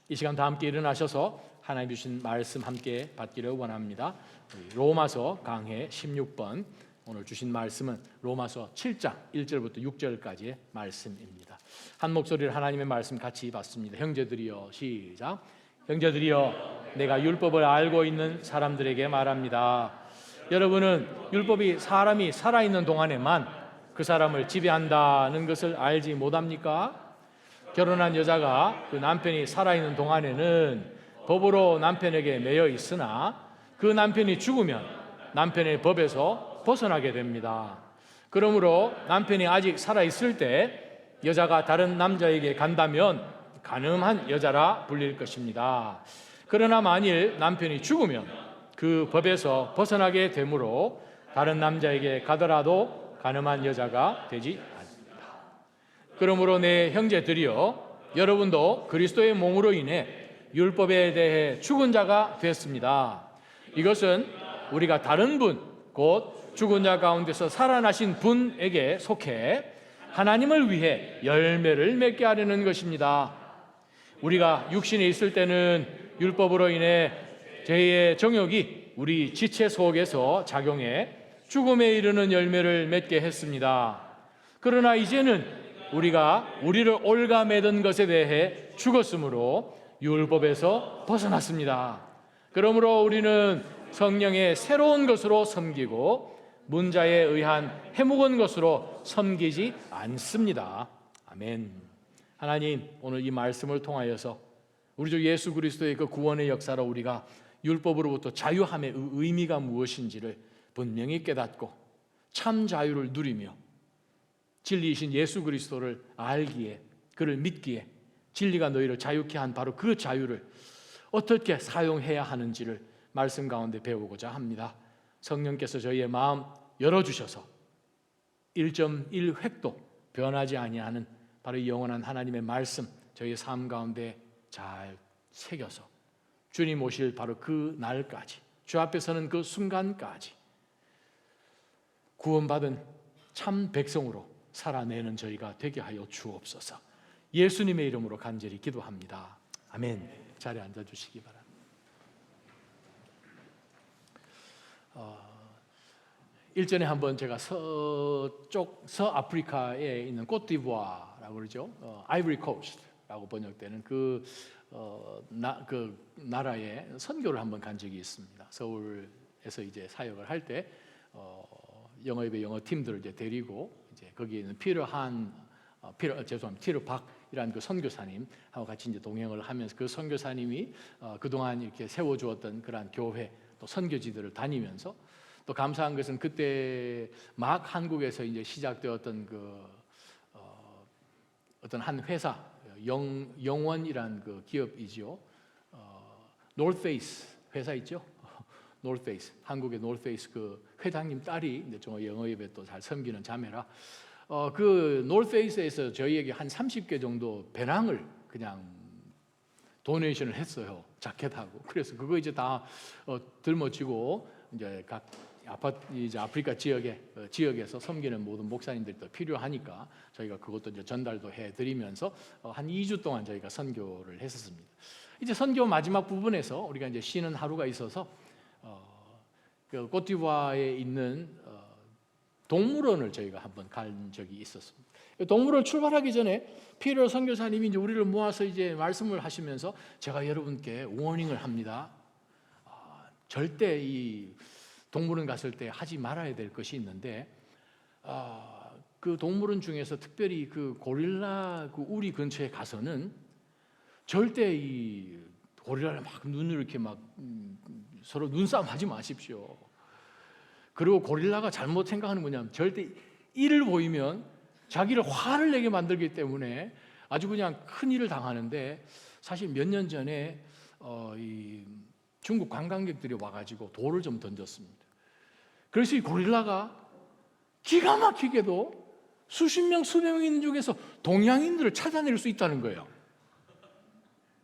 이 시간 다 함께 일어나셔서 하나님 주신 말씀 함께 받기를 원합니다. 로마서 강해 16번, 오늘 주신 말씀은 로마서 7장 1절부터 6절까지의 말씀입니다. 한 목소리로 하나님의 말씀 같이 받습니다. 형제들이여, 시작. 형제들이여, 내가 율법을 알고 있는 사람들에게 말합니다. 여러분은 율법이 사람이 살아있는 동안에만 그 사람을 지배한다는 것을 알지 못합니까? 결혼한 여자가 그 남편이 살아있는 동안에는 법으로 남편에게 매여 있으나 그 남편이 죽으면 남편의 법에서 벗어나게 됩니다. 그러므로 남편이 아직 살아있을 때 여자가 다른 남자에게 간다면 간음한 여자라 불릴 것입니다. 그러나 만일 남편이 죽으면 그 법에서 벗어나게 되므로 다른 남자에게 가더라도 간음한 여자가 되지 않습니다. 그러므로 내 형제들이여, 여러분도 그리스도의 몸으로 인해 율법에 대해 죽은 자가 됐습니다. 이것은 우리가 다른 분, 곧 죽은 자 가운데서 살아나신 분에게 속해 하나님을 위해 열매를 맺게 하려는 것입니다. 우리가 육신에 있을 때는 율법으로 인해 죄의 정욕이 우리 지체 속에서 작용해 죽음에 이르는 열매를 맺게 했습니다. 그러나 이제는 우리가 우리를 옭아매던 것에 대해 죽었으므로 율법에서 벗어났습니다. 그러므로 우리는 성령의 새로운 것으로 섬기고 문자에 의한 해묵은 것으로 섬기지 않습니다. 아멘. 하나님, 오늘 이 말씀을 통하여서 우리 주 예수 그리스도의 그 구원의 역사로 우리가 율법으로부터 자유함의 의미가 무엇인지를 분명히 깨닫고 참 자유를 누리며 진리이신 예수 그리스도를 알기에, 그를 믿기에 진리가 너희를 자유케 한 바로 그 자유를 어떻게 사용해야 하는지를 말씀 가운데 배우고자 합니다. 성령께서 저희의 마음 열어주셔서 1.1획도 변하지 아니하는 바로 이 영원한 하나님의 말씀 저희의 삶 가운데 잘 새겨서 주님 오실 바로 그 날까지, 주 앞에 서는 그 순간까지 구원받은 참 백성으로 살아내는 저희가 되게 하여 주옵소서. 예수님의 이름으로 간절히 기도합니다. 아멘. 자리에 앉아주시기 바랍니다. 일전에 한번 제가 서아프리카에 있는 코트디부아라고 그러죠. 아이보리 코스트라고 번역되는 그 나라에 선교를 한번 간 적이 있습니다. 서울에서 이제 사역을 할 때 영어예배 영어 팀들을 이제 데리고 이제 거기에 있는 피터 박이라는 그 선교사님하고 같이 이제 동행을 하면서 그 선교사님이 그동안 이렇게 세워주었던 그러한 교회 또 선교지들을 다니면서 또 감사한 것은 그때 막 한국에서 이제 시작되었던 어떤 한 회사 영원이란 그 기업이지요. 노스페이스 회사 있죠. 노스페이스, 한국의 노스페이스 그 회장님 딸이 이제 좀 영어 예배 또 잘 섬기는 자매라. 그 노스페이스에서 저희에게 한 30개 정도 배낭을 그냥 도네이션을 했어요. 자켓하고. 그래서 그거 이제 다 들머지고 이제 각 이제 아프리카 지역에서 섬기는 모든 목사님들이 또 필요하니까 저희가 그것도 이제 전달도 해드리면서 한 2주 동안 저희가 선교를 했었습니다. 이제 선교 마지막 부분에서 우리가 이제 쉬는 하루가 있어서 그 코트디부아에 있는 동물원을 저희가 한번 간 적이 있었습니다. 동물원 출발하기 전에 피터 선교사님이 이제 우리를 모아서 이제 말씀을 하시면서 제가 여러분께 워닝을 합니다. 절대 이 동물원 갔을 때 하지 말아야 될 것이 있는데 그 동물원 중에서 특별히 그 고릴라 그 우리 근처에 가서는 절대 이 고릴라를 막 눈을 이렇게 막 서로 눈싸움 하지 마십시오. 그리고 고릴라가 잘못 생각하는 뭐냐면 절대 이를 보이면 자기를 화를 내게 만들기 때문에 아주 그냥 큰 일을 당하는데 사실 몇 년 전에 이 중국 관광객들이 와가지고 돌을 좀 던졌습니다. 그래서 이 고릴라가 기가 막히게도 수십 명, 수백 명 중에서 동양인들을 찾아낼 수 있다는 거예요.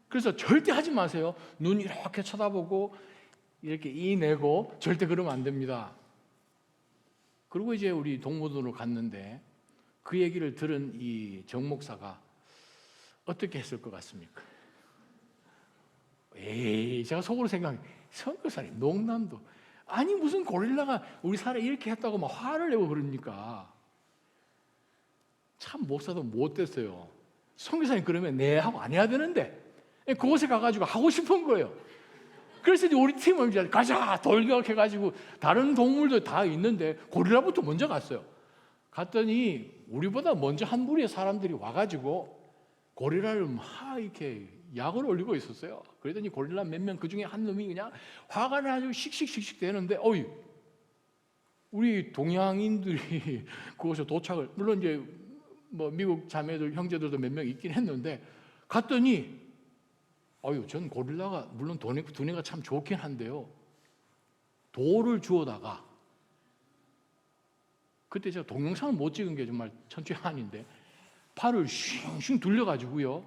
그래서 절대 하지 마세요. 눈 이렇게 쳐다보고 이렇게 이 내고 절대 그러면 안 됩니다. 그리고 이제 우리 동물원으로 갔는데 그 얘기를 들은 이 정 목사가 어떻게 했을 것 같습니까? 제가 속으로 생각해, 선교사님 농담도 아니 무슨 고릴라가 우리 사례 이렇게 했다고 막 화를 내고 그러니까 참 목사도 못됐어요. 선교사님 그러면 네 하고 안 해야 되는데 그곳에 가가지고 하고 싶은 거예요. 그래서 이제 우리 팀을 이제 가자 돌격해가지고 다른 동물도 다 있는데 고릴라부터 먼저 갔어요. 갔더니 우리보다 먼저 한 무리의 사람들이 와가지고 고릴라를 막 이렇게 약을 올리고 있었어요. 그러더니 고릴라 몇 명 그 중에 한 놈이 그냥 화가 나가지고 씩씩씩씩 되는데 우리 동양인들이 그곳에 도착을 물론 이제 뭐 미국 자매들 형제들도 몇 명 있긴 했는데 갔더니 전 고릴라가 물론 두뇌가 참 좋긴 한데요. 돌을 주워다가 그때 제가 동영상을 못 찍은 게 정말 천추한인데 팔을 쉥쉥 둘려가지고요.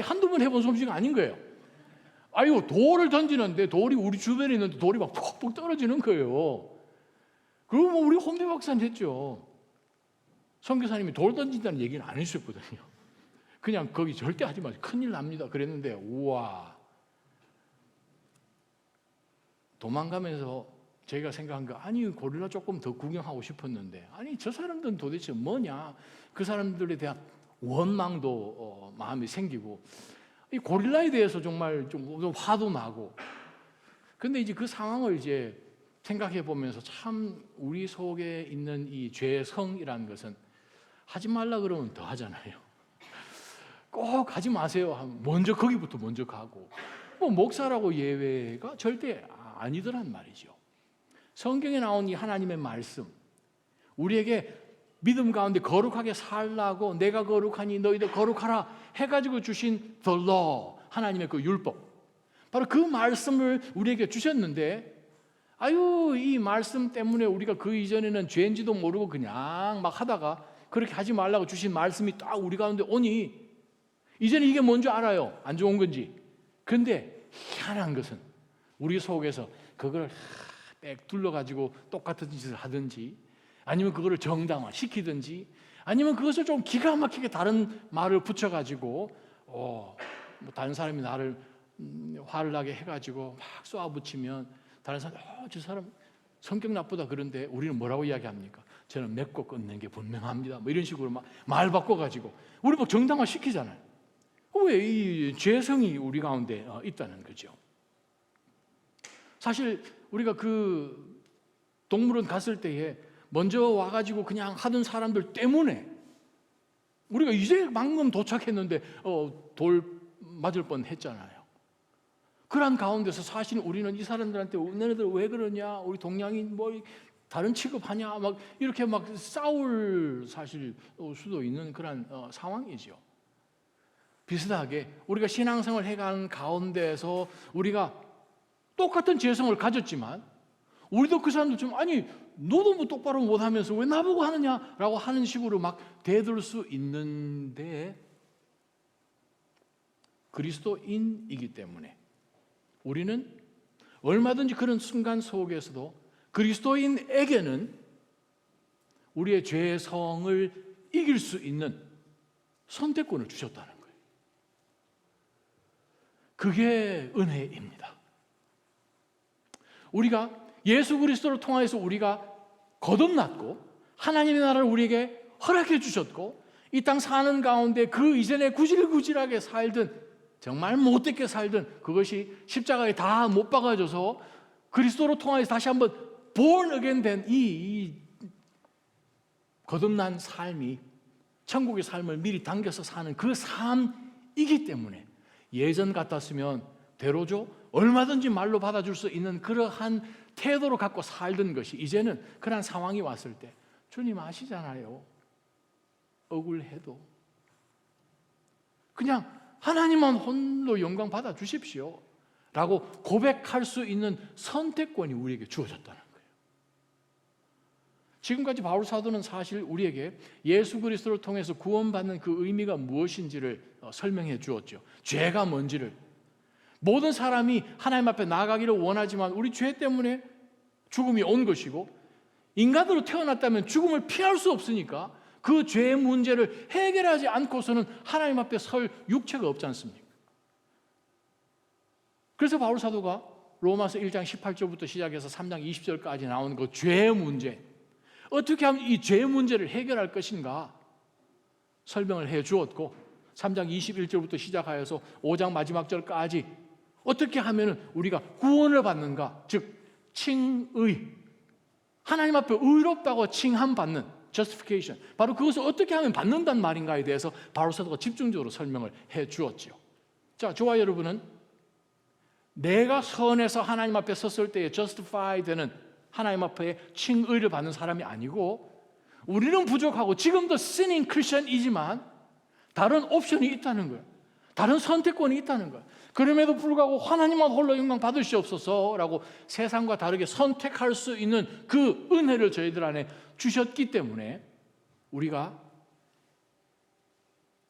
한두 번 해본 솜씨가 아닌 거예요. 돌을 던지는데 돌이 우리 주변에 있는데 돌이 막 폭폭 떨어지는 거예요. 그리고 뭐 우리 홍대 박사는 했죠. 선교사님이 돌 던진다는 얘기는 안 했었거든요. 그냥 거기 절대 하지 마세요. 큰일 납니다. 그랬는데 우와. 도망가면서 제가 생각한 거 고릴라 조금 더 구경하고 싶었는데 저 사람들은 도대체 뭐냐. 그 사람들에 대한 원망도 마음이 생기고 이 고릴라에 대해서 정말 좀 화도 나고 근데 이제 그 상황을 이제 생각해 보면서 참 우리 속에 있는 이 죄성이라는 것은 하지 말라 그러면 더 하잖아요. 꼭 하지 마세요. 거기부터 먼저 가고 뭐 목사라고 예외가 절대 아니더란 말이죠. 성경에 나온 이 하나님의 말씀 우리에게 믿음 가운데 거룩하게 살라고 내가 거룩하니 너희도 거룩하라 해가지고 주신 the law 하나님의 그 율법 바로 그 말씀을 우리에게 주셨는데 이 말씀 때문에 우리가 그 이전에는 죄인지도 모르고 그냥 막 하다가 그렇게 하지 말라고 주신 말씀이 딱 우리 가운데 오니 이제는 이게 뭔지 알아요. 안 좋은 건지. 근데 희한한 것은 우리 속에서 그걸 빽 둘러가지고 똑같은 짓을 하든지 아니면 그거를 정당화 시키든지 아니면 그것을 좀 기가 막히게 다른 말을 붙여가지고 뭐 다른 사람이 나를 화를 나게 해가지고 막 쏘아붙이면 다른 사람이 저 사람 성격 나쁘다 그런데 우리는 뭐라고 이야기합니까? 저는 맺고 끊는 게 분명합니다. 뭐 이런 식으로 막 말 바꿔가지고 우리 막 정당화 시키잖아요. 왜 이 죄성이 우리 가운데 있다는 거죠. 사실 우리가 그 동물원 갔을 때에 먼저 와가지고 그냥 하던 사람들 때문에 우리가 이제 방금 도착했는데 돌 맞을 뻔 했잖아요. 그런 가운데서 사실 우리는 이 사람들한테 너네들 왜 그러냐, 우리 동양인 뭐 다른 취급하냐, 막 이렇게 막 싸울 사실 수도 있는 그런 상황이죠. 비슷하게 우리가 신앙생활을 해가는 가운데에서 우리가 똑같은 죄성을 가졌지만 우리도 그 사람들 좀 너도 뭐 똑바로 못하면서 왜 나보고 하느냐라고 하는 식으로 막 대들 수 있는데 그리스도인이기 때문에 우리는 얼마든지 그런 순간 속에서도 그리스도인에게는 우리의 죄성을 이길 수 있는 선택권을 주셨다는 거예요. 그게 은혜입니다. 우리가 예수 그리스도를 통하여서 우리가 거듭났고 하나님의 나라를 우리에게 허락해 주셨고 이 땅 사는 가운데 그 이전에 구질구질하게 살던 정말 못되게 살던 그것이 십자가에 다 못 박아져서 그리스도로 통하여서 다시 한번 born again 된 이 거듭난 삶이 천국의 삶을 미리 당겨서 사는 그 삶이기 때문에 예전 같았으면 대로죠 얼마든지 말로 받아줄 수 있는 그러한 태도로 갖고 살던 것이 이제는 그런 상황이 왔을 때 주님 아시잖아요. 억울해도 그냥 하나님만 홀로 영광 받아주십시오 라고 고백할 수 있는 선택권이 우리에게 주어졌다는 거예요. 지금까지 바울 사도는 사실 우리에게 예수 그리스도를 통해서 구원받는 그 의미가 무엇인지를 설명해 주었죠. 죄가 뭔지를. 모든 사람이 하나님 앞에 나아가기를 원하지만 우리 죄 때문에 죽음이 온 것이고 인간으로 태어났다면 죽음을 피할 수 없으니까 그 죄의 문제를 해결하지 않고서는 하나님 앞에 설 육체가 없지 않습니까? 그래서 바울 사도가 로마서 1장 18절부터 시작해서 3장 20절까지 나오는 그 죄의 문제, 어떻게 하면 이 죄 문제를 해결할 것인가 설명을 해 주었고, 3장 21절부터 시작하여서 5장 마지막 절까지 어떻게 하면 우리가 구원을 받는가, 즉 칭의, 하나님 앞에 의롭다고 칭함받는 justification, 바로 그것을 어떻게 하면 받는단 말인가에 대해서 바울 사도가 집중적으로 설명을 해 주었죠. 자, 저와 여러분은 내가 선해서 하나님 앞에 섰을 때에 justify 되는, 하나님 앞에 칭의를 받는 사람이 아니고, 우리는 부족하고 지금도 sinning Christian이지만 다른 옵션이 있다는 거예요. 다른 선택권이 있다는 거예요. 그럼에도 불구하고 하나님만 홀로 영광 받으시옵소서라고 세상과 다르게 선택할 수 있는 그 은혜를 저희들 안에 주셨기 때문에 우리가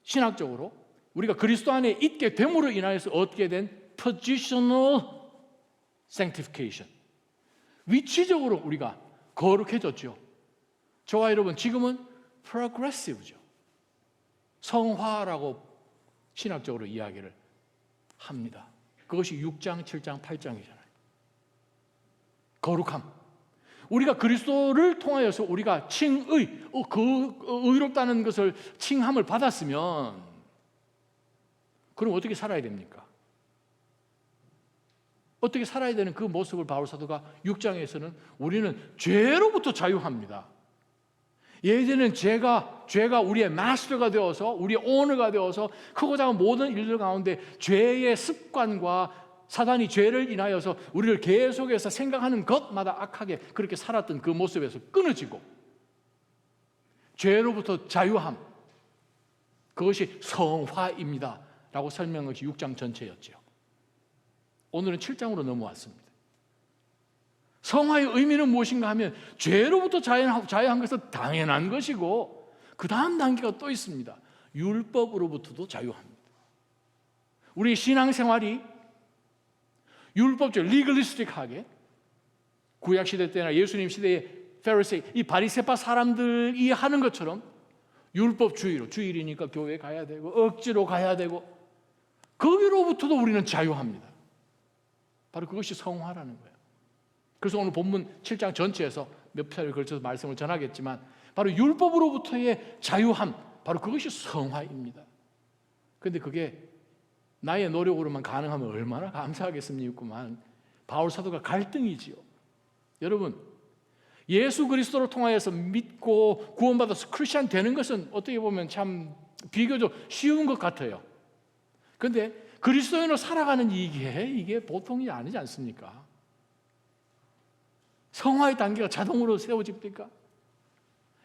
신학적으로 우리가 그리스도 안에 있게 됨으로 인하여서 얻게 된 positional sanctification, 위치적으로 우리가 거룩해졌죠. 저와 여러분, 지금은 progressive죠. 성화라고 신학적으로 이야기를 합니다. 그것이 6장, 7장, 8장이잖아요. 거룩함. 우리가 그리스도를 통하여서 우리가 칭의, 의롭다는 것을 칭함을 받았으면 그럼 어떻게 살아야 됩니까? 어떻게 살아야 되는 그 모습을 바울 사도가 6장에서는 우리는 죄로부터 자유합니다. 예전에는 죄가 우리의 마스터가 되어서, 우리의 오너가 되어서 크고 작은 모든 일들 가운데 죄의 습관과 사단이 죄를 인하여서 우리를 계속해서 생각하는 것마다 악하게 그렇게 살았던 그 모습에서 끊어지고, 죄로부터 자유함, 그것이 성화입니다 라고 설명한 것이 6장 전체였죠. 오늘은 7장으로 넘어왔습니다. 성화의 의미는 무엇인가 하면 죄로부터 자유한 것은 당연한 것이고, 그 다음 단계가 또 있습니다. 율법으로부터도 자유합니다. 우리 신앙생활이 율법적, 리글리스틱하게 구약시대 때나 예수님 시대의 페리세이, 이 바리새파 사람들이 하는 것처럼 율법주의로, 주일이니까 교회 가야 되고 억지로 가야 되고, 거기로부터도 우리는 자유합니다. 바로 그것이 성화라는 거예요. 그래서 오늘 본문 7장 전체에서 몇 편을 걸쳐서 말씀을 전하겠지만, 바로 율법으로부터의 자유함, 바로 그것이 성화입니다. 그런데 그게 나의 노력으로만 가능하면 얼마나 감사하겠습니까만, 바울 사도가 갈등이지요. 여러분, 예수 그리스도를 통하여서 믿고 구원받아서 크리스찬 되는 것은 어떻게 보면 참 비교적 쉬운 것 같아요. 그런데 그리스도인으로 살아가는 이게 보통이 아니지 않습니까? 성화의 단계가 자동으로 세워집니까?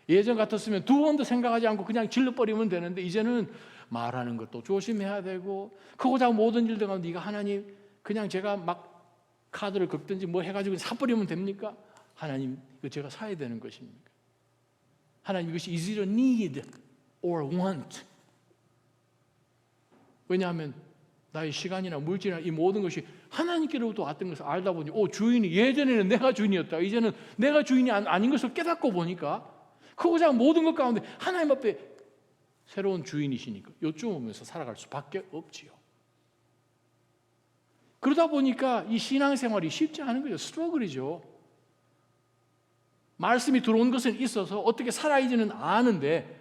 예전 같았으면 두 번도 생각하지 않고 그냥 질러버리면 되는데, 이제는 말하는 것도 조심해야 되고, 크고 작은 모든 일들 가운데 네가 하나님, 그냥 제가 막 카드를 긁든지 뭐 해가지고 사버리면 됩니까? 하나님, 이거 제가 사야 되는 것입니까? 하나님, 이것이 is it a need or want? 왜냐하면 나의 시간이나 물질이나 이 모든 것이 하나님께로부터 왔던 것을 알다 보니, 주인이, 예전에는 내가 주인이었다, 이제는 내가 주인이 아닌 것을 깨닫고 보니까 크고 작은 모든 것 가운데 하나님 앞에 새로운 주인이시니까 여쭈으면서 살아갈 수밖에 없지요. 그러다 보니까 이 신앙생활이 쉽지 않은 거죠. 스트러글이죠. 말씀이 들어온 것은 있어서 어떻게 살아야지는 아는데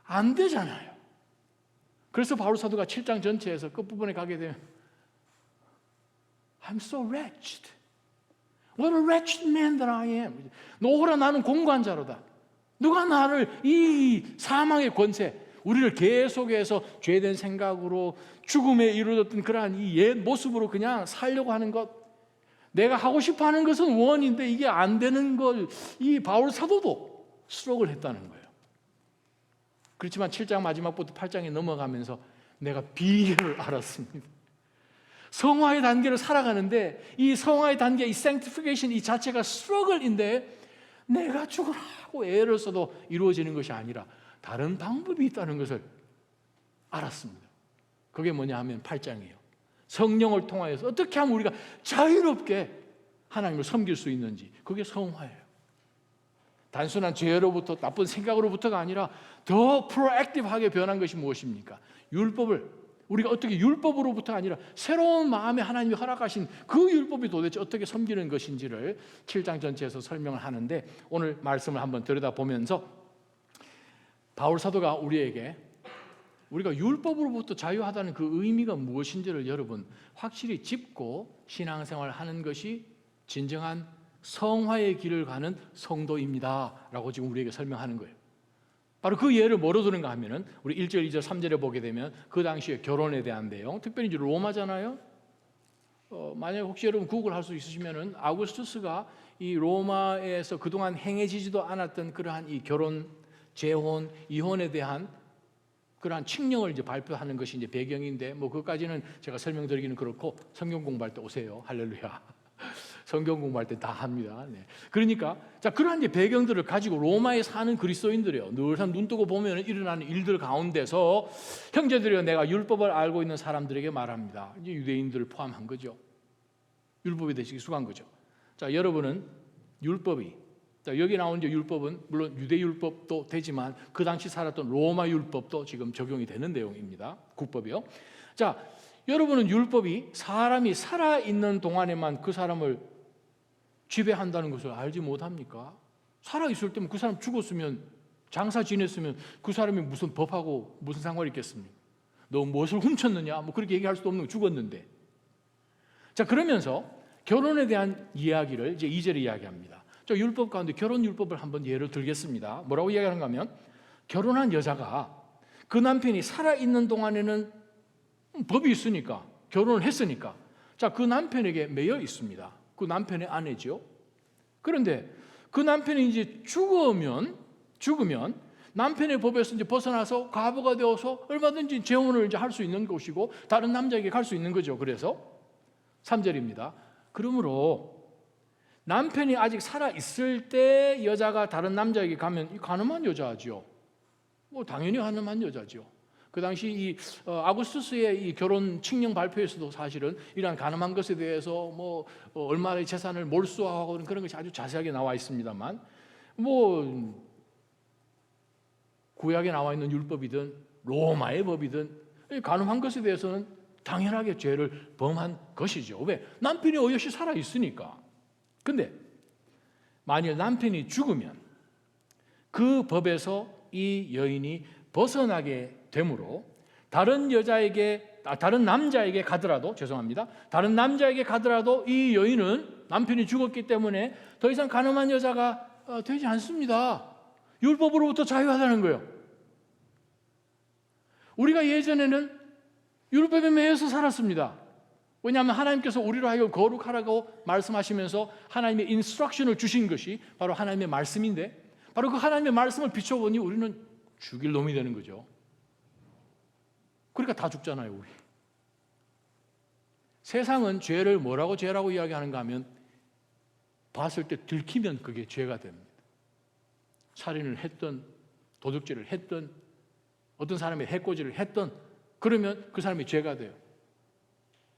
안 되잖아요. 그래서 바울 사도가 7장 전체에서 끝부분에 가게 되면 I'm so wretched. What a wretched man that I am. 노호라, 나는 공관자로다. 누가 나를 이 사망의 권세, 우리를 계속해서 죄된 생각으로 죽음에 이르렀던 그러한 이 옛 모습으로 그냥 살려고 하는 것, 내가 하고 싶어 하는 것은 원인데 이게 안 되는 걸 이 바울 사도도 스트럭을 했다는 거예요. 그렇지만 7장 마지막부터 8장에 넘어가면서 내가 비결을 알았습니다. 성화의 단계를 살아가는데 이 성화의 단계, 이 sanctification 이 자체가 스트러글인데, 내가 죽으라고 애를 써도 이루어지는 것이 아니라 다른 방법이 있다는 것을 알았습니다. 그게 뭐냐 하면 8장이에요. 성령을 통하여서 어떻게 하면 우리가 자유롭게 하나님을 섬길 수 있는지, 그게 성화예요. 단순한 죄로부터, 나쁜 생각으로부터가 아니라 더 프로액티브하게 변한 것이 무엇입니까? 율법을 우리가 어떻게 율법으로부터 아니라 새로운 마음에 하나님이 허락하신 그 율법이 도대체 어떻게 섬기는 것인지를 7장 전체에서 설명을 하는데, 오늘 말씀을 한번 들여다보면서 바울 사도가 우리에게 우리가 율법으로부터 자유하다는 그 의미가 무엇인지를 여러분 확실히 짚고 신앙생활을 하는 것이 진정한 성화의 길을 가는 성도입니다 라고 지금 우리에게 설명하는 거예요. 바로 그 예를 뭐로 드는가 하면은 우리 1절, 2절, 3절에 보게 되면 그 당시에 결혼에 대한 내용, 특별히 이제 로마잖아요. 만약에 혹시 여러분 구글 할 수 있으시면은 아우구스투스가 이 로마에서 그동안 행해지지도 않았던 그러한 이 결혼, 재혼, 이혼에 대한 그러한 칙령을 이제 발표하는 것이 이제 배경인데, 뭐 그것까지는 제가 설명드리기는 그렇고 성경 공부할 때 오세요. 할렐루야. 성경 공부할 때 다 합니다. 네. 그러니까 자, 그러한 이제 배경들을 가지고 로마에 사는 그리스도인들이요, 늘상 눈 뜨고 보면 일어나는 일들 가운데서 형제들이여, 내가 율법을 알고 있는 사람들에게 말합니다. 이제 유대인들을 포함한 거죠. 율법에 대해서 익숙한 거죠. 자, 여러분은 율법이, 자, 여기 나온 이제 율법은 물론 유대 율법도 되지만 그 당시 살았던 로마 율법도 지금 적용이 되는 내용입니다. 국법이요. 자, 여러분은 율법이 사람이 살아있는 동안에만 그 사람을 지배한다는 것을 알지 못합니까? 살아있을 때면 그 사람 죽었으면, 장사 지냈으면 그 사람이 무슨 법하고 무슨 상관이 있겠습니까? 너 무엇을 훔쳤느냐? 뭐 그렇게 얘기할 수도 없는 거, 죽었는데. 자, 그러면서 결혼에 대한 이야기를 이제 2절에 이야기합니다. 저 율법 가운데 결혼 율법을 한번 예를 들겠습니다. 뭐라고 이야기하는가 하면, 결혼한 여자가 그 남편이 살아있는 동안에는 법이 있으니까, 결혼을 했으니까, 자, 그 남편에게 매여 있습니다. 그 남편의 아내죠. 그런데 그 남편이 이제 죽으면 남편의 법에서 이제 벗어나서 과부가 되어서 얼마든지 재혼을 이제 할 수 있는 것이고 다른 남자에게 갈 수 있는 거죠. 그래서 3절입니다. 그러므로 남편이 아직 살아 있을 때 여자가 다른 남자에게 가면 가늠한 여자죠. 뭐 당연히 가늠한 여자죠. 그 당시 이 아구스투스의 이 결혼 칙령 발표에서도 사실은 이러한 가늠한 것에 대해서 뭐 얼마의 재산을 몰수하고 그런 것이 아주 자세하게 나와 있습니다만, 뭐 구약에 나와 있는 율법이든 로마의 법이든 가늠한 것에 대해서는 당연하게 죄를 범한 것이죠. 왜? 남편이 어여시 살아 있으니까. 근데 만일 남편이 죽으면 그 법에서 이 여인이 벗어나게 되므로 다른 남자에게 가더라도, 다른 남자에게 가더라도 이 여인은 남편이 죽었기 때문에 더 이상 가늠한 여자가 되지 않습니다. 율법으로부터 자유하다는 거예요. 우리가 예전에는 율법에 매여서 살았습니다. 왜냐하면 하나님께서 우리로 하여금 거룩하라고 말씀하시면서 하나님의 인스트럭션을 주신 것이 바로 하나님의 말씀인데, 바로 그 하나님의 말씀을 비춰보니 우리는 죽일 놈이 되는 거죠. 그러니까 다 죽잖아요, 우리. 세상은 죄를 뭐라고 죄라고 이야기하는가 하면, 봤을 때 들키면 그게 죄가 됩니다. 살인을 했든 도둑질을 했든 어떤 사람이 해코지를 했든 그러면 그 사람이 죄가 돼요.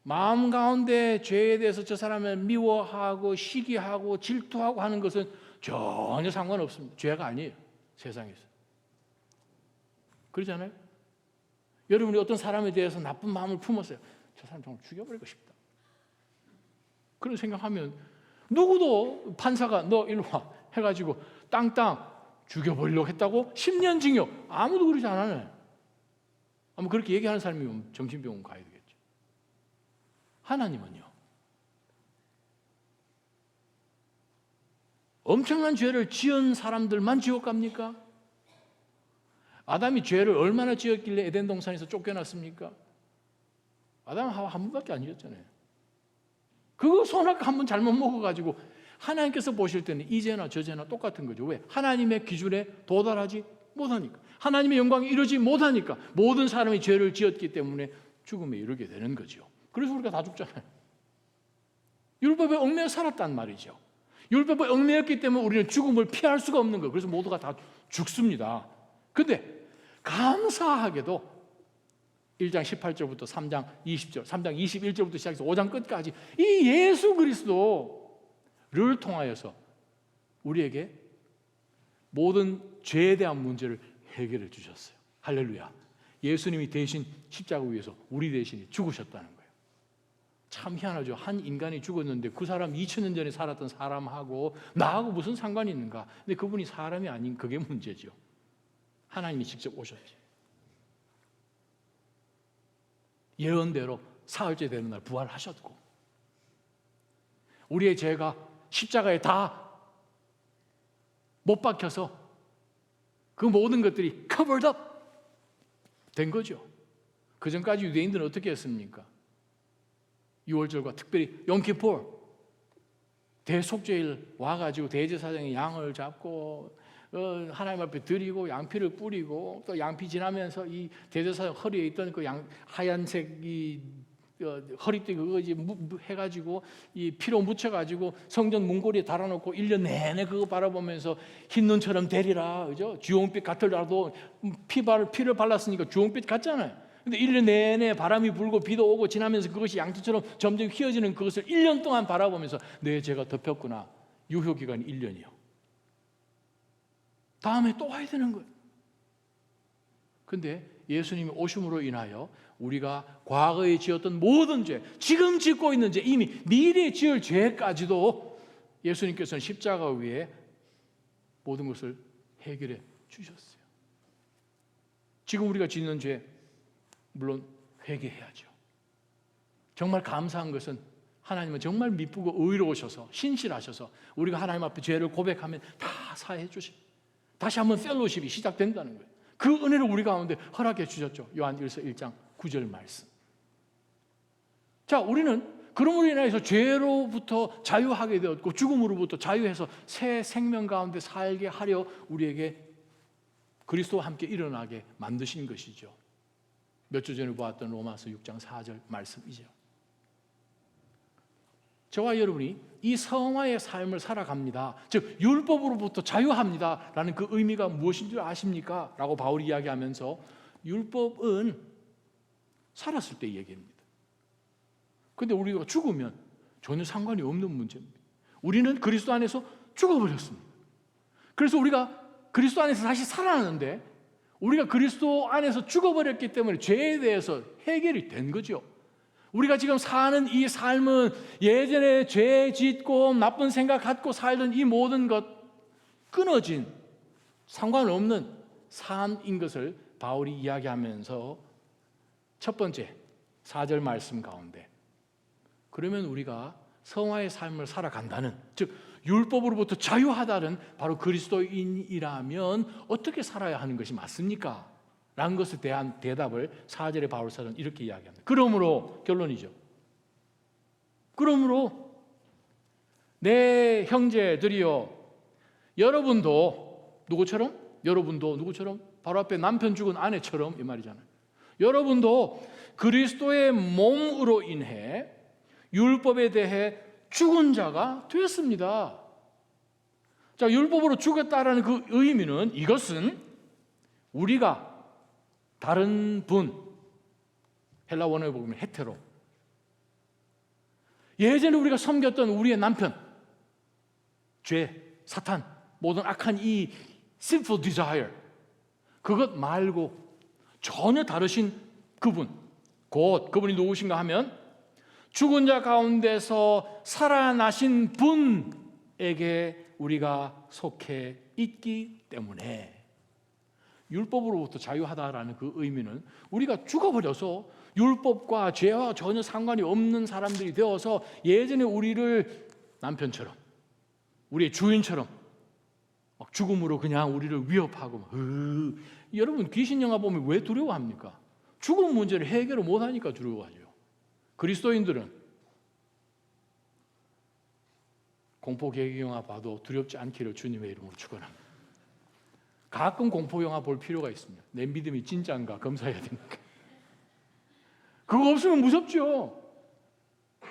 마음 가운데 죄에 대해서 저 사람을 미워하고 시기하고 질투하고 하는 것은 전혀 상관없습니다. 죄가 아니에요, 세상에서. 그러잖아요. 여러분이 어떤 사람에 대해서 나쁜 마음을 품었어요. 저 사람 정말 죽여버리고 싶다. 그런 생각하면 누구도 판사가 너 일로 와 해가지고 땅땅 죽여버리려고 했다고 10년 징역, 아무도 그러지 않아요. 아마 그렇게 얘기하는 사람이면 정신병원 가야 되겠죠. 하나님은요, 엄청난 죄를 지은 사람들만 지옥 갑니까? 아담이 죄를 얼마나 지었길래 에덴 동산에서 쫓겨났습니까? 아담은 하와 한 번밖에 안 지었잖아요. 그거 선악 한 번 잘못 먹어가지고 하나님께서 보실 때는 이 죄나 저 죄나 똑같은 거죠. 왜? 하나님의 기준에 도달하지 못하니까, 하나님의 영광에 이르지 못하니까 모든 사람이 죄를 지었기 때문에 죽음에 이르게 되는 거죠. 그래서 우리가 다 죽잖아요. 율법에 얽매여 살았단 말이죠. 율법에 얽매였기 때문에 우리는 죽음을 피할 수가 없는 거예요. 그래서 모두가 다 죽습니다. 근데 감사하게도 1장 18절부터 3장 20절, 3장 21절부터 시작해서 5장 끝까지 이 예수 그리스도를 통하여서 우리에게 모든 죄에 대한 문제를 해결해 주셨어요. 할렐루야. 예수님이 대신 십자가 위에서 우리 대신에 죽으셨다는 거예요. 참 희한하죠. 한 인간이 죽었는데 그 사람 2000년 전에 살았던 사람하고 나하고 무슨 상관이 있는가? 근데 그분이 사람이 아닌 그게 문제죠. 하나님이 직접 오셨지. 예언대로 사흘째 되는 날 부활하셨고, 우리의 죄가 십자가에 다 못 박혀서 그 모든 것들이 covered up 된 거죠. 그 전까지 유대인들은 어떻게 했습니까? 유월절과 특별히 염키포 대속죄일 와가지고 대제사장이 양을 잡고 하나님 앞에 드리고 양피를 뿌리고 또 양피 지나면서 이 대제사장 허리에 있던 그 하얀색 이 허리띠 그거 이제 해가지고 이 피로 묻혀가지고 성전 문고리에 달아놓고 1년 내내 그거 바라보면서 흰 눈처럼 되리라, 그죠? 주홍빛 같으라도 피를 발랐으니까 주홍빛 같잖아요. 근데 1년 내내 바람이 불고 비도 오고 지나면서 그것이 양털처럼 점점 휘어지는 그것을 1년 동안 바라보면서 내 죄가 덮였구나. 유효기간이 1년이요. 다음에 또 와야 되는 거예요. 근데 예수님이 오심으로 인하여 우리가 과거에 지었던 모든 죄, 지금 짓고 있는 죄, 이미 미래에 지을 죄까지도 예수님께서는 십자가 위에 모든 것을 해결해 주셨어요. 지금 우리가 짓는 죄 물론 회개해야죠. 정말 감사한 것은 하나님은 정말 미쁘고 의로우셔서 신실하셔서 우리가 하나님 앞에 죄를 고백하면 다 사해 주시. 다시 한번 펠로십이 시작된다는 거예요. 그 은혜를 우리 가운데 허락해 주셨죠. 요한일서 1장 9절 말씀. 자, 우리는 그러므로 인해서 죄로부터 자유하게 되었고 죽음으로부터 자유해서 새 생명 가운데 살게 하려 우리에게 그리스도와 함께 일어나게 만드신 것이죠. 몇 주 전에 보았던 로마서 6장 4절 말씀이죠. 저와 여러분이 이 성화의 삶을 살아갑니다. 즉 율법으로부터 자유합니다 라는 그 의미가 무엇인 줄 아십니까? 라고 바울이 이야기하면서 율법은 살았을 때 얘기입니다. 그런데 우리가 죽으면 전혀 상관이 없는 문제입니다. 우리는 그리스도 안에서 죽어버렸습니다. 그래서 우리가 그리스도 안에서 다시 살아나는데 우리가 그리스도 안에서 죽어버렸기 때문에 죄에 대해서 해결이 된 거죠. 우리가 지금 사는 이 삶은 예전에 죄 짓고 나쁜 생각 갖고 살던 이 모든 것 끊어진 상관없는 삶인 것을 바울이 이야기하면서 첫 번째 4절 말씀 가운데 그러면 우리가 성화의 삶을 살아간다는, 즉 율법으로부터 자유하다는 바로 그리스도인이라면 어떻게 살아야 하는 것이 맞습니까? 라는 것에 대한 대답을 4절의 바울사는 이렇게 이야기합니다. 그러므로 결론이죠. 그러므로 내 형제들이여 여러분도 누구처럼? 바로 앞에 남편 죽은 아내처럼 이 말이잖아요. 여러분도 그리스도의 몸으로 인해 율법에 대해 죽은 자가 되었습니다. 자, 율법으로 죽었다라는 그 의미는 이것은 우리가 다른 분, 헬라 원어에 보면 헤테로, 예전에 우리가 섬겼던 우리의 남편, 죄, 사탄, 모든 악한 이 sinful desire, 그것 말고 전혀 다르신 그분, 곧 그분이 누구신가 하면 죽은 자 가운데서 살아나신 분에게 우리가 속해 있기 때문에 율법으로부터 자유하다라는 그 의미는 우리가 죽어버려서 율법과 죄와 전혀 상관이 없는 사람들이 되어서 예전에 우리를 남편처럼 우리의 주인처럼 막 죽음으로 그냥 우리를 위협하고 여러분 귀신 영화 보면 왜 두려워합니까? 죽음 문제를 해결을 못하니까 두려워하죠. 그리스도인들은 공포 개기 영화 봐도 두렵지 않기를 주님의 이름으로 축원합니다. 가끔 공포 영화 볼 필요가 있습니다. 내 믿음이 진짜인가 검사해야 되니까. 그거 없으면 무섭죠.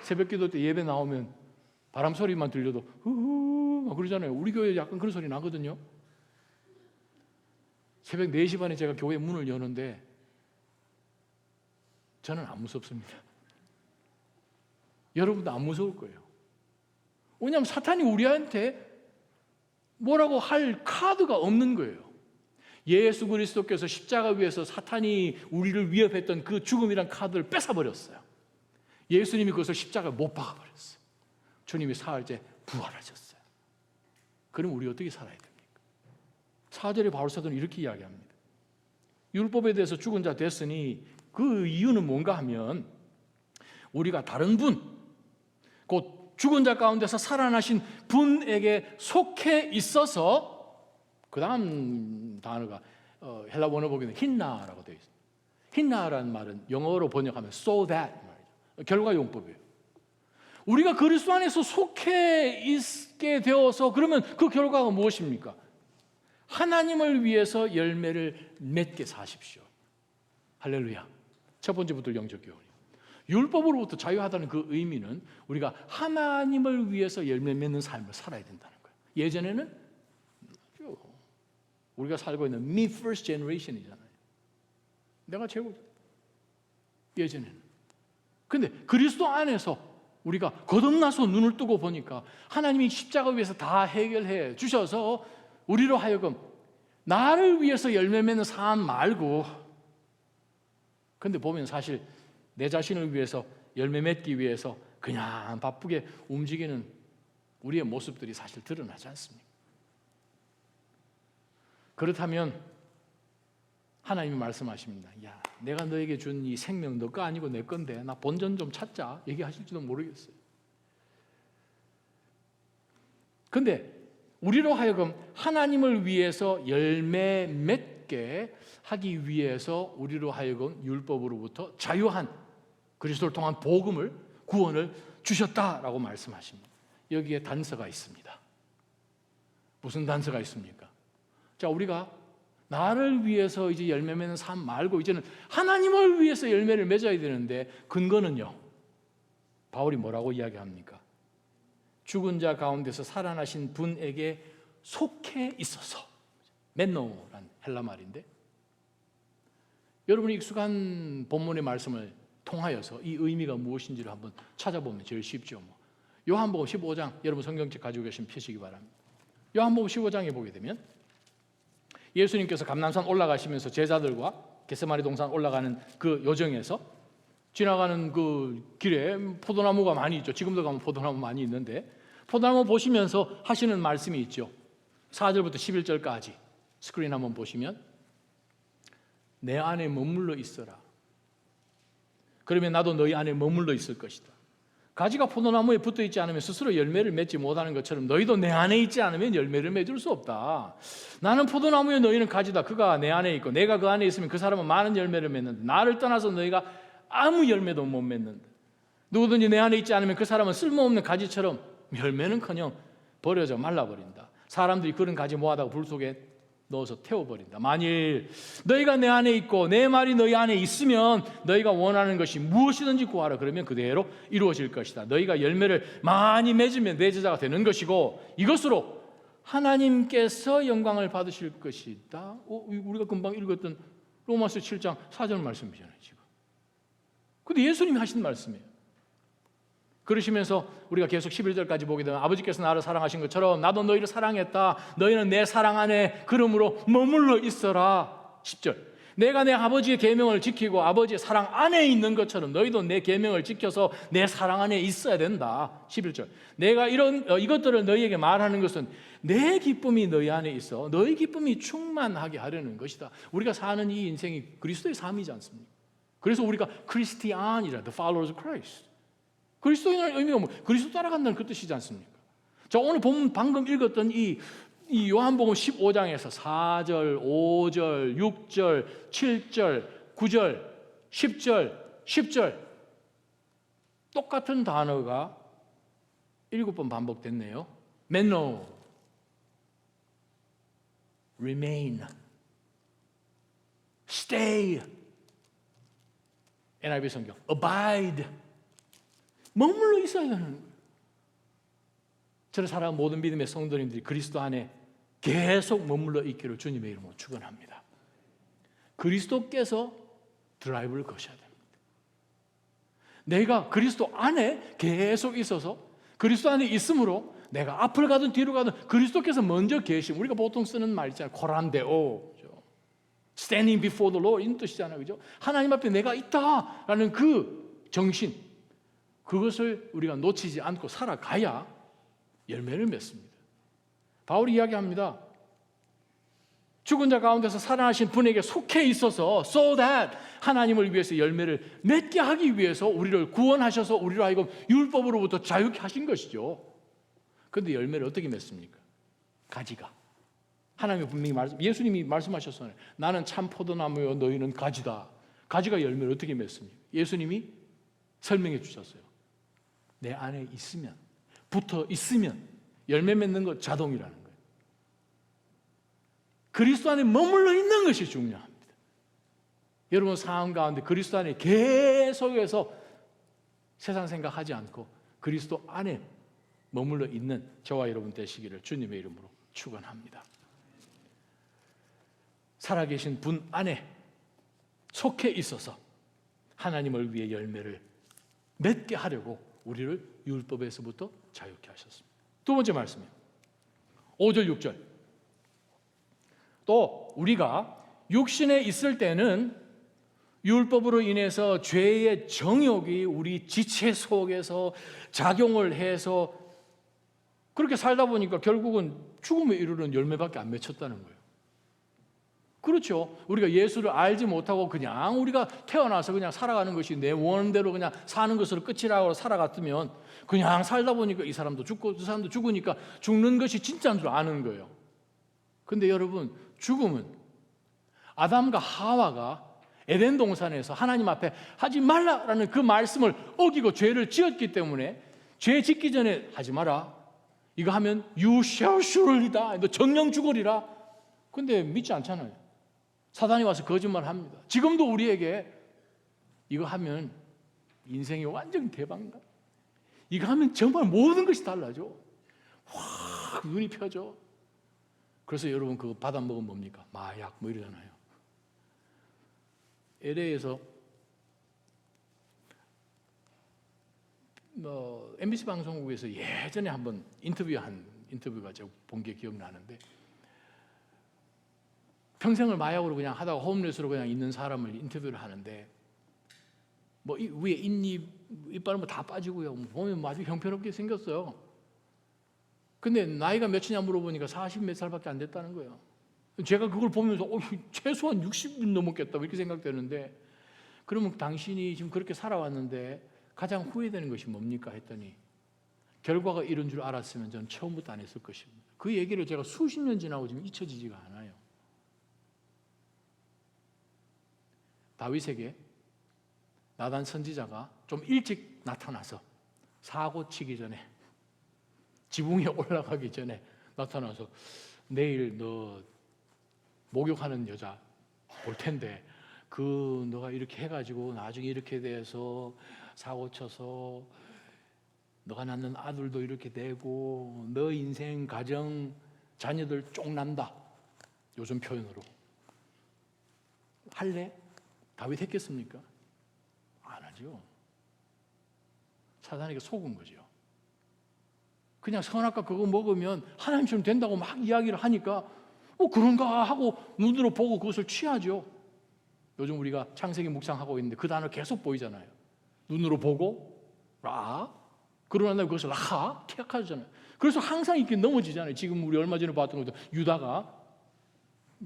새벽기도 때 예배 나오면 바람 소리만 들려도 후후 막 그러잖아요. 우리 교회 약간 그런 소리 나거든요. 새벽 4시 반에 제가 교회 문을 여는데 저는 안 무섭습니다. 여러분도 안 무서울 거예요. 왜냐하면 사탄이 우리한테 뭐라고 할 카드가 없는 거예요. 예수 그리스도께서 십자가 위에서 사탄이 우리를 위협했던 그 죽음이란 카드를 뺏어버렸어요. 예수님이 그것을 십자가에 못 박아버렸어요. 주님이 사흘째 부활하셨어요. 그럼 우리 어떻게 살아야 됩니까? 4절에 바울사도는 이렇게 이야기합니다. 율법에 대해서 죽은 자 됐으니 그 이유는 뭔가 하면 우리가 다른 분, 곧 죽은 자 가운데서 살아나신 분에게 속해 있어서, 그 다음 단어가 헬라 원어 보기에는 힌나라고 되어 있습니다. 힌나라는 말은 영어로 번역하면 so that 말이죠. 결과용법이에요. 우리가 그리스도 안에서 속해 있게 되어서 그러면 그 결과가 무엇입니까? 하나님을 위해서 열매를 맺게 사십시오. 할렐루야. 첫 번째부터 영적 교훈. 율법으로부터 자유하다는 그 의미는 우리가 하나님을 위해서 열매 맺는 삶을 살아야 된다는 거예요. 예전에는 우리가 살고 있는 me first generation이잖아요. 내가 최고죠. 예전에는. 근데 그리스도 안에서 우리가 거듭나서 눈을 뜨고 보니까 하나님이 십자가 위에서 다 해결해 주셔서 우리로 하여금 나를 위해서 열매 맺는 삶 말고, 근데 보면 사실 내 자신을 위해서 열매 맺기 위해서 그냥 바쁘게 움직이는 우리의 모습들이 사실 드러나지 않습니까? 그렇다면 하나님이 말씀하십니다. 야, 내가 너에게 준 이 생명 너 거 아니고 내 건데 나 본전 좀 찾자 얘기하실지도 모르겠어요. 근데 우리로 하여금 하나님을 위해서 열매 맺게 하기 위해서 우리로 하여금 율법으로부터 자유한 그리스도를 통한 복음을, 구원을 주셨다라고 말씀하십니다. 여기에 단서가 있습니다. 무슨 단서가 있습니까? 자, 우리가 나를 위해서 이제 열매 맺는 삶 말고 이제는 하나님을 위해서 열매를 맺어야 되는데 근거는요, 바울이 뭐라고 이야기합니까? 죽은 자 가운데서 살아나신 분에게 속해 있어서, 멘노란 헬라 말인데, 여러분이 익숙한 본문의 말씀을 통하여서 이 의미가 무엇인지를 한번 찾아보면 제일 쉽죠. 요한복음 15장, 여러분 성경책 가지고 계시면 펴시기 바랍니다. 요한복음 15장에 보게 되면 예수님께서 감람산 올라가시면서 제자들과 겟세마네 동산 올라가는 그 여정에서 지나가는 그 길에 포도나무가 많이 있죠. 지금도 가면 포도나무 많이 있는데 포도나무 보시면서 하시는 말씀이 있죠. 4절부터 11절까지 스크린 한번 보시면, 내 안에 머물러 있어라. 그러면 나도 너희 안에 머물러 있을 것이다. 가지가 포도나무에 붙어 있지 않으면 스스로 열매를 맺지 못하는 것처럼 너희도 내 안에 있지 않으면 열매를 맺을 수 없다. 나는 포도나무에 너희는 가지다. 그가 내 안에 있고 내가 그 안에 있으면 그 사람은 많은 열매를 맺는다. 나를 떠나서 너희가 아무 열매도 못 맺는다. 누구든지 내 안에 있지 않으면 그 사람은 쓸모없는 가지처럼 열매는커녕 버려져 말라버린다. 사람들이 그런 가지 모아다가 불 속에 넣어서 태워버린다. 만일 너희가 내 안에 있고 내 말이 너희 안에 있으면 너희가 원하는 것이 무엇이든지 구하라. 그러면 그대로 이루어질 것이다. 너희가 열매를 많이 맺으면 내 제자가 되는 것이고 이것으로 하나님께서 영광을 받으실 것이다. 우리가 금방 읽었던 로마서 7장 4절 말씀이잖아요 지금. 근데 예수님이 하신 말씀이에요. 그러시면서 우리가 계속 11절까지 보게 되면, 아버지께서 나를 사랑하신 것처럼 나도 너희를 사랑했다. 너희는 내 사랑 안에 그러므로 머물러 있어라. 10절, 내가 내 아버지의 계명을 지키고 아버지의 사랑 안에 있는 것처럼 너희도 내 계명을 지켜서 내 사랑 안에 있어야 된다. 11절, 내가 이것들을 너희에게 말하는 것은 내 기쁨이 너희 안에 있어 너희 기쁨이 충만하게 하려는 것이다. 우리가 사는 이 인생이 그리스도의 삶이지 않습니까? 그래서 우리가 크리스티안이라, the followers of Christ. 그리스도인의 의미가 뭐 그리스도 따라간다는 그 뜻이지 않습니까? 자, 오늘 보면 방금 읽었던 이 요한복음 15장에서 4절, 5절, 6절, 7절, 9절, 10절, 10절 똑같은 단어가 7번 반복됐네요. 멘노, remain, stay, NIV 성경 abide, 머물러 있어야 되는 거예요. 저를 사랑하는 모든 믿음의 성도님들이 그리스도 안에 계속 머물러 있기를 주님의 이름으로 축원합니다. 그리스도께서 드라이브를 거셔야 됩니다. 내가 그리스도 안에 계속 있어서 그리스도 안에 있으므로 내가 앞을 가든 뒤로 가든 그리스도께서 먼저 계심. 우리가 보통 쓰는 말 있잖아요. 코란데오. Standing before the Lord, 이런 뜻이잖아요. 그죠? 하나님 앞에 내가 있다라는 그 정신, 그것을 우리가 놓치지 않고 살아가야 열매를 맺습니다. 바울이 이야기합니다. 죽은 자 가운데서 살아나신 분에게 속해 있어서 so that 하나님을 위해서 열매를 맺게 하기 위해서 우리를 구원하셔서 우리로 하여금 율법으로부터 자유케 하신 것이죠. 그런데 열매를 어떻게 맺습니까? 가지가. 하나님이 분명히 예수님이 말씀하셨잖아요. 나는 참 포도나무요 너희는 가지다. 가지가 열매를 어떻게 맺습니까? 예수님이 설명해 주셨어요. 내 안에 있으면, 붙어 있으면 열매 맺는 것 자동이라는 거예요. 그리스도 안에 머물러 있는 것이 중요합니다. 여러분 삶 가운데 그리스도 안에 계속해서 세상 생각하지 않고 그리스도 안에 머물러 있는 저와 여러분 되시기를 주님의 이름으로 축원합니다. 살아계신 분 안에 속해 있어서 하나님을 위해 열매를 맺게 하려고 우리를 율법에서부터 자유케 하셨습니다. 두 번째 말씀이에요. 5절 6절. 또 우리가 육신에 있을 때는 율법으로 인해서 죄의 정욕이 우리 지체 속에서 작용을 해서 그렇게 살다 보니까 결국은 죽음에 이르는 열매밖에 안 맺혔다는 거예요. 그렇죠. 우리가 예수를 알지 못하고 그냥 우리가 태어나서 그냥 살아가는 것이 내 원대로 그냥 사는 것으로 끝이라고 살아갔으면 그냥 살다 보니까 이 사람도 죽고 저 사람도 죽으니까 죽는 것이 진짜인 줄 아는 거예요. 근데 여러분, 죽음은 아담과 하와가 에덴 동산에서 하나님 앞에 하지 말라라는 그 말씀을 어기고 죄를 지었기 때문에 죄 짓기 전에 하지 마라. 이거 하면 you shall surely다. 너 정령 죽으리라. 근데 믿지 않잖아요. 사단이 와서 거짓말합니다. 지금도 우리에게 이거 하면 인생이 완전 대박나. 이거 하면 정말 모든 것이 달라져. 확 눈이 펴져. 그래서 여러분 그거 받아 먹으면 뭡니까? 마약 뭐 이러잖아요. LA에서 MBC 방송국에서 예전에 한번 인터뷰가 제가 본 게 기억나는데 평생을 마약으로 그냥 하다가 홈레스로 그냥 있는 사람을 인터뷰를 하는데 뭐 위에 이빨 뭐 다 빠지고요. 보면 아주 형편없게 생겼어요. 근데 나이가 몇이냐 물어보니까 40 몇 살밖에 안 됐다는 거예요. 제가 그걸 보면서 최소한 60은 넘었겠다 이렇게 생각되는데 그러면 당신이 지금 그렇게 살아왔는데 가장 후회되는 것이 뭡니까 했더니 결과가 이런 줄 알았으면 저는 처음부터 안 했을 것입니다. 그 얘기를 제가 수십 년 지나고 지금 잊혀지지가 않아요. 다윗에게 나단 선지자가 좀 일찍 나타나서 사고 치기 전에 지붕에 올라가기 전에 나타나서 내일 너 목욕하는 여자 볼 텐데 너가 이렇게 해가지고 나중에 이렇게 돼서 사고 쳐서 너가 낳는 아들도 이렇게 되고 너 인생 가정 자녀들 쪽난다. 요즘 표현으로 할래? 다윗 했겠습니까? 안 하죠. 사단에게 속은 거죠. 그냥 선악과 그거 먹으면 하나님처럼 된다고 막 이야기를 하니까 그런가 하고 눈으로 보고 그것을 취하죠. 요즘 우리가 창세기 묵상하고 있는데 그 단어 계속 보이잖아요. 눈으로 보고 라 그러나 다음에 그것을 하 택하잖아요. 그래서 항상 이렇게 넘어지잖아요. 지금 우리 얼마 전에 봤던 것도 유다가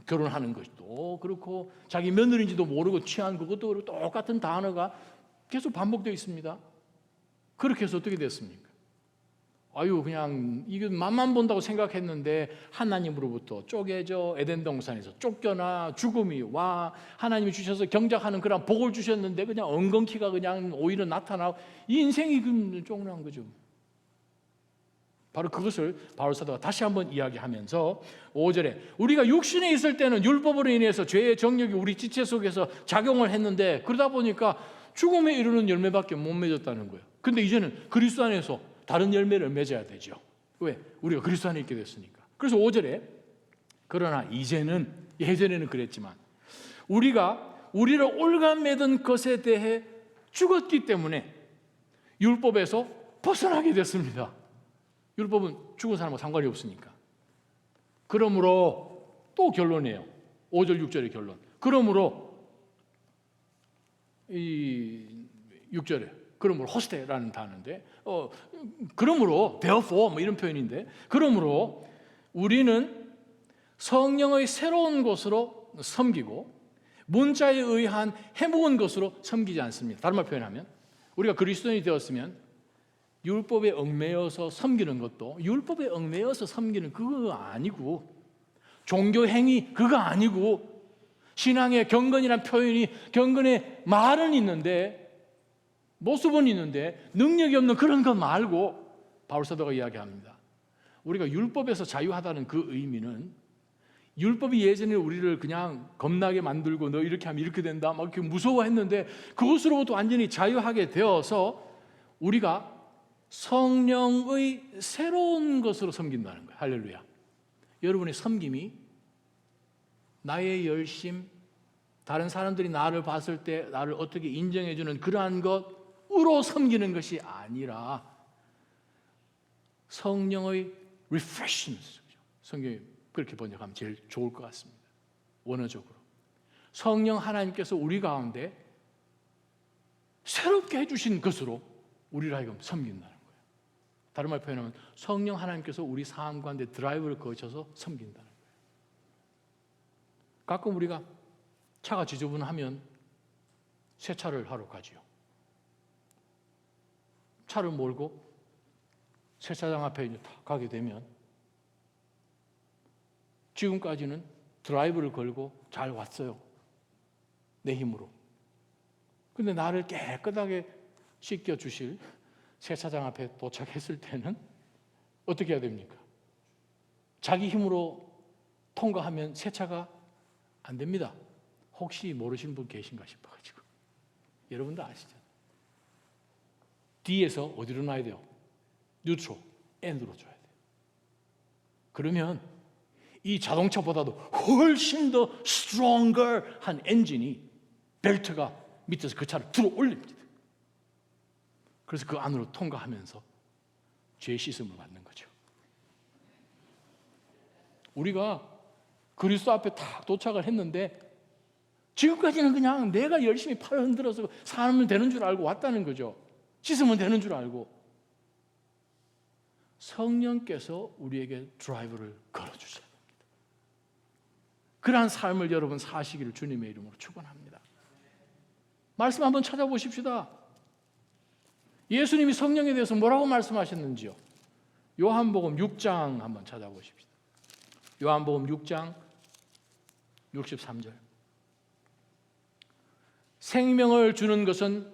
결혼하는 것도 그렇고 자기 며느리인지도 모르고 취한 그것도 그렇고 똑같은 단어가 계속 반복되어 있습니다. 그렇게 해서 어떻게 됐습니까? 그냥 이거 맛만 본다고 생각했는데 하나님으로부터 쪼개져 에덴 동산에서 쫓겨나 죽음이 와 하나님이 주셔서 경작하는 그런 복을 주셨는데 그냥 엉겅퀴가 그냥 오히려 나타나고 이 인생이 쫑난 거죠. 바로 그것을 바울 사도가 다시 한번 이야기하면서 5절에 우리가 육신에 있을 때는 율법으로 인해서 죄의 정욕이 우리 지체 속에서 작용을 했는데 그러다 보니까 죽음에 이르는 열매밖에 못 맺었다는 거예요. 근데 이제는 그리스도 안에서 다른 열매를 맺어야 되죠. 왜? 우리가 그리스도 안에 있게 됐으니까. 그래서 5절에 그러나 이제는 예전에는 그랬지만 우리가 우리를 올가매던 것에 대해 죽었기 때문에 율법에서 벗어나게 됐습니다. 율법은 죽은 사람과 상관이 없으니까. 그러므로 또 결론이에요. 5절 6절의 결론. 그러므로 이 6절에 그러므로 호스테라는 단어인데 그러므로 therefore 뭐 이런 표현인데, 그러므로 우리는 성령의 새로운 것으로 섬기고 문자에 의한 해묵은 것으로 섬기지 않습니다. 다른 말 표현하면 우리가 그리스도인이 되었으면 율법에 얽매여서 섬기는 것도 율법에 얽매여서 섬기는 그거 아니고, 종교 행위 그거 아니고, 신앙의 경건이란 표현이 경건의 말은 있는데 모습은 있는데 능력이 없는 그런 것 말고, 바울사도가 이야기합니다. 우리가 율법에서 자유하다는 그 의미는 율법이 예전에 우리를 그냥 겁나게 만들고 너 이렇게 하면 이렇게 된다 막 이렇게 무서워했는데 그것으로부터 완전히 자유하게 되어서 우리가 성령의 새로운 것으로 섬긴다는 거예요. 할렐루야. 여러분의 섬김이 나의 열심, 다른 사람들이 나를 봤을 때 나를 어떻게 인정해주는 그러한 것으로 섬기는 것이 아니라 성령의 refreshment, 성경이 그렇게 번역하면 제일 좋을 것 같습니다. 원어적으로 성령 하나님께서 우리 가운데 새롭게 해주신 것으로 우리를 하여금 섬긴다는 거예요. 다른 말 표현하면 성령 하나님께서 우리 삶 가운데 드라이브를 거쳐서 섬긴다는 거예요. 가끔 우리가 차가 지저분하면 세차를 하러 가지요. 차를 몰고 세차장 앞에 딱 가게 되면 지금까지는 드라이브를 걸고 잘 왔어요. 내 힘으로. 근데 나를 깨끗하게 씻겨주실 세차장 앞에 도착했을 때는 어떻게 해야 됩니까? 자기 힘으로 통과하면 세차가 안 됩니다. 혹시 모르시는 분 계신가 싶어가지고. 여러분도 아시죠? D에서 어디로 놔야 돼요? 뉴트로, N으로 줘야 돼요. 그러면 이 자동차보다도 훨씬 더 stronger 한 엔진이, 벨트가 밑에서 그 차를 들어 올립니다. 그래서 그 안으로 통과하면서 죄 씻음을 받는 거죠. 우리가 그리스도 앞에 다 도착을 했는데 지금까지는 그냥 내가 열심히 팔을 흔들어서 살면 되는 줄 알고 왔다는 거죠. 씻으면 되는 줄 알고. 성령께서 우리에게 드라이브를 걸어주셔야 됩니다. 그러한 삶을 여러분 사시기를 주님의 이름으로 축원합니다. 말씀 한번 찾아보십시다. 예수님이 성령에 대해서 뭐라고 말씀하셨는지요? 요한복음 6장 한번 찾아보십시다. 요한복음 6장 63절. 생명을 주는 것은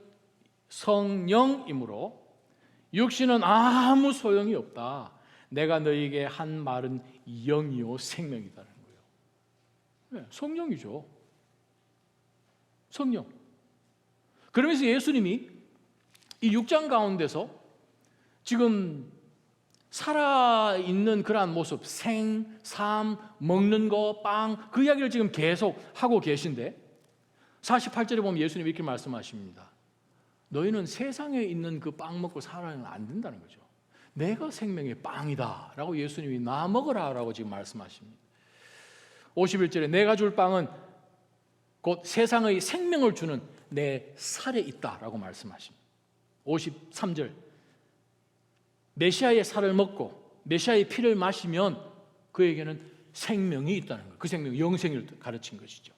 성령이므로 육신은 아무 소용이 없다. 내가 너희에게 한 말은 영이요 생명이다라는 거예요. 네, 성령이죠. 성령. 그러면서 예수님이 이 6장 가운데서 지금 살아있는 그러한 모습, 생, 삶, 먹는 거, 빵, 그 이야기를 지금 계속 하고 계신데 48절에 보면 예수님이 이렇게 말씀하십니다. 너희는 세상에 있는 그 빵 먹고 살아는 안 된다는 거죠. 내가 생명의 빵이다 라고 예수님이 나 먹으라 라고 지금 말씀하십니다. 51절에 내가 줄 빵은 곧 세상의 생명을 주는 내 살에 있다 라고 말씀하십니다. 53절 메시아의 살을 먹고 메시아의 피를 마시면 그에게는 생명이 있다는 거예요. 그 생명, 영생을 가르친 것이죠.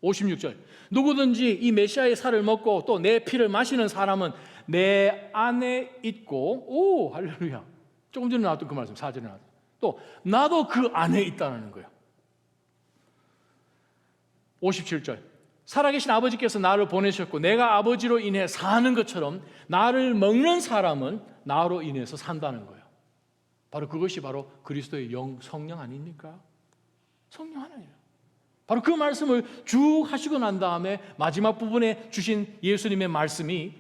56절 누구든지 이 메시아의 살을 먹고 또 내 피를 마시는 사람은 내 안에 있고, 오 할렐루야, 조금 전에 나왔던 그 말씀 4절에 나왔던, 또 나도 그 안에 있다는 거예요. 57절 살아계신 아버지께서 나를 보내셨고 내가 아버지로 인해 사는 것처럼 나를 먹는 사람은 나로 인해서 산다는 거예요. 바로 그것이 바로 그리스도의 영, 성령 아닙니까? 성령 하나예요. 바로 그 말씀을 쭉 하시고 난 다음에 마지막 부분에 주신 예수님의 말씀이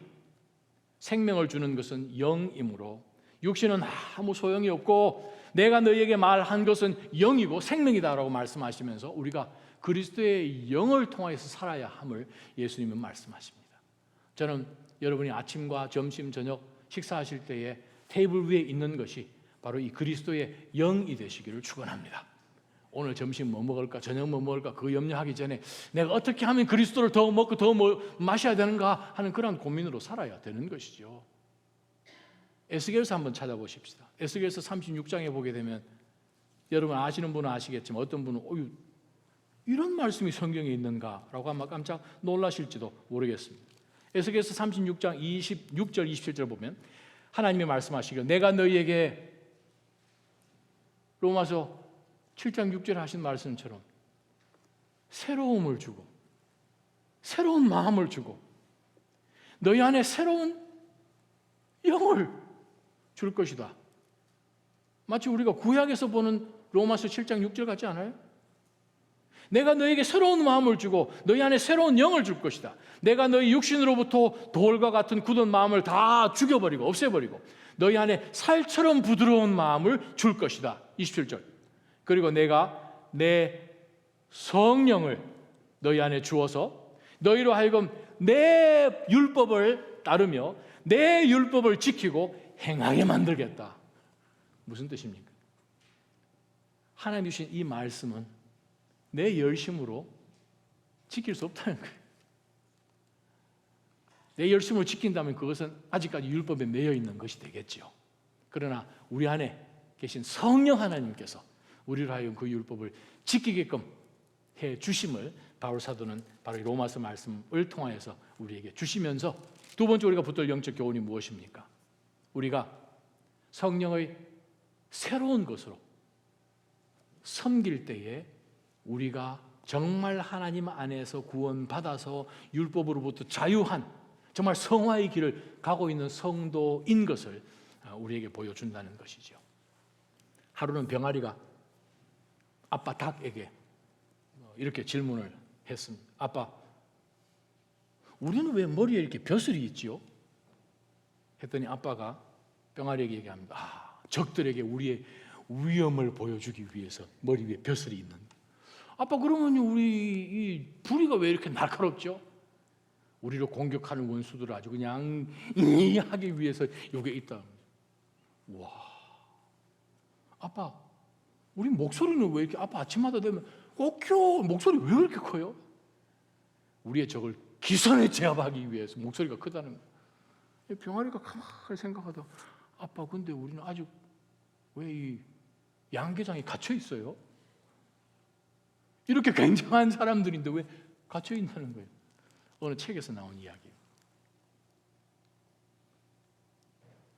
생명을 주는 것은 영이므로 육신은 아무 소용이 없고 내가 너희에게 말한 것은 영이고 생명이다라고 말씀하시면서 우리가 그리스도의 영을 통하여서 살아야 함을 예수님은 말씀하십니다. 저는 여러분이 아침과 점심, 저녁 식사하실 때에 테이블 위에 있는 것이 바로 이 그리스도의 영이 되시기를 축원합니다. 오늘 점심 뭐 먹을까, 저녁 뭐 먹을까 그 염려하기 전에 내가 어떻게 하면 그리스도를 더 먹고 더 마셔야 되는가 하는 그런 고민으로 살아야 되는 것이죠. 에스겔서 한번 찾아보십시다. 에스겔서 36장에 보게 되면 여러분 아시는 분은 아시겠지만 어떤 분은 이런 말씀이 성경에 있는가라고 아마 깜짝 놀라실지도 모르겠습니다. 에스겔서 36장 26절 27절 보면 하나님이 말씀하시기를 내가 너희에게 로마서 7장 6절에 하신 말씀처럼 새로움을 주고 새로운 마음을 주고 너희 안에 새로운 영을 줄 것이다. 마치 우리가 구약에서 보는 로마서 7장 6절 같지 않아요? 내가 너에게 새로운 마음을 주고 너희 안에 새로운 영을 줄 것이다. 내가 너희 육신으로부터 돌과 같은 굳은 마음을 다 죽여버리고 없애버리고 너희 안에 살처럼 부드러운 마음을 줄 것이다. 27절. 그리고 내가 내 성령을 너희 안에 주어서 너희로 하여금 내 율법을 따르며 내 율법을 지키고 행하게 만들겠다. 무슨 뜻입니까? 하나님 주신 이 말씀은 내 열심으로 지킬 수 없다는 거예요. 내 열심으로 지킨다면 그것은 아직까지 율법에 매여 있는 것이 되겠죠. 그러나 우리 안에 계신 성령 하나님께서 우리로 하여금 그 율법을 지키게끔 해 주심을 바울 사도는 바로 이 로마서 말씀을 통하여서 우리에게 주시면서 두 번째 우리가 붙들 영적 교훈이 무엇입니까? 우리가 성령의 새로운 것으로 섬길 때에 우리가 정말 하나님 안에서 구원받아서 율법으로부터 자유한 정말 성화의 길을 가고 있는 성도인 것을 우리에게 보여준다는 것이죠. 하루는 병아리가 아빠 닭에게 이렇게 질문을 했습니다. 아빠, 우리는 왜 머리에 이렇게 벼슬이 있지요? 했더니 아빠가 병아리에게 얘기합니다. 적들에게 우리의 위험을 보여주기 위해서 머리 위에 벼슬이 있는데 아빠 그러면 우리 이 부리가 왜 이렇게 날카롭죠? 우리를 공격하는 원수들을 아주 그냥 하기 위해서 이게 있다. 와, 아빠 우리 목소리는 왜 이렇게 아빠 아침마다 되면 꼭요 목소리 왜 이렇게 커요? 우리의 적을 기선에 제압하기 위해서 목소리가 크다는 거예요. 병아리가 가만히 생각하다 아빠 근데 우리는 아직 왜 이 양계장에 갇혀 있어요? 이렇게 굉장한 사람들인데 왜 갇혀 있다는 거예요? 어느 책에서 나온 이야기예요.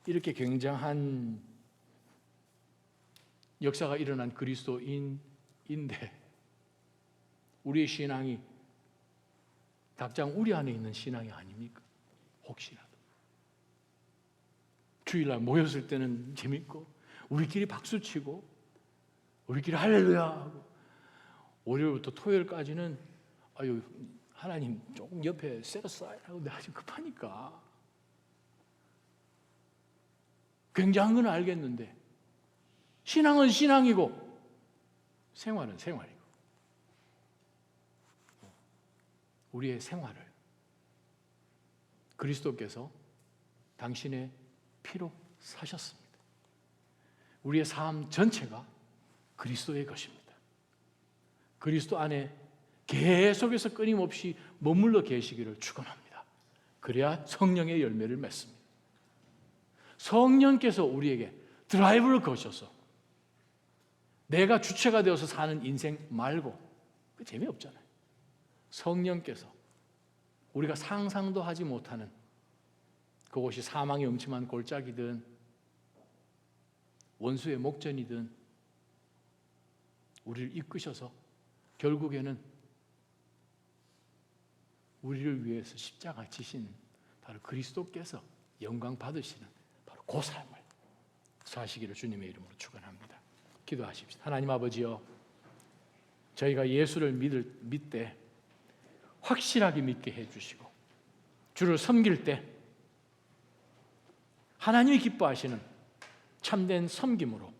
이렇게 굉장한 역사가 일어난 그리스도인인데 우리의 신앙이 닭장 우리 안에 있는 신앙이 아닙니까? 혹시라도 주일날 모였을 때는 재밌고 우리끼리 박수치고 우리끼리 할렐루야 하고 월요일부터 토요일까지는 아유 하나님 조금 옆에 셋어사이드하고 내가 지금 급하니까 굉장한 건 알겠는데 신앙은 신앙이고 생활은 생활이고 우리의 생활을 그리스도께서 당신의 피로 사셨습니다. 우리의 삶 전체가 그리스도의 것입니다. 그리스도 안에 계속해서 끊임없이 머물러 계시기를 축원합니다. 그래야 성령의 열매를 맺습니다. 성령께서 우리에게 드라이브를 거셔서 내가 주체가 되어서 사는 인생 말고 그 재미없잖아요. 성령께서 우리가 상상도 하지 못하는 그곳이 사망의 음침한 골짜기든 원수의 목전이든 우리를 이끄셔서 결국에는 우리를 위해서 십자가 지신 바로 그리스도께서 영광 받으시는 바로 그 삶을 사시기를 주님의 이름으로 축원합니다. 기도하십시다. 하나님 아버지여, 저희가 예수를 믿되 확실하게 믿게 해주시고 주를 섬길 때 하나님이 기뻐하시는 참된 섬김으로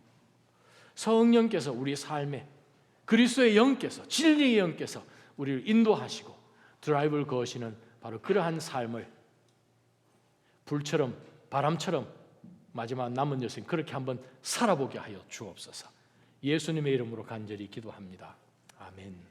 성령께서 우리 삶에 그리스도의 영께서 진리의 영께서 우리를 인도하시고 드라이브를 거시는 바로 그러한 삶을 불처럼 바람처럼 마지막 남은 여생 그렇게 한번 살아보게 하여 주옵소서. 예수님의 이름으로 간절히 기도합니다. 아멘.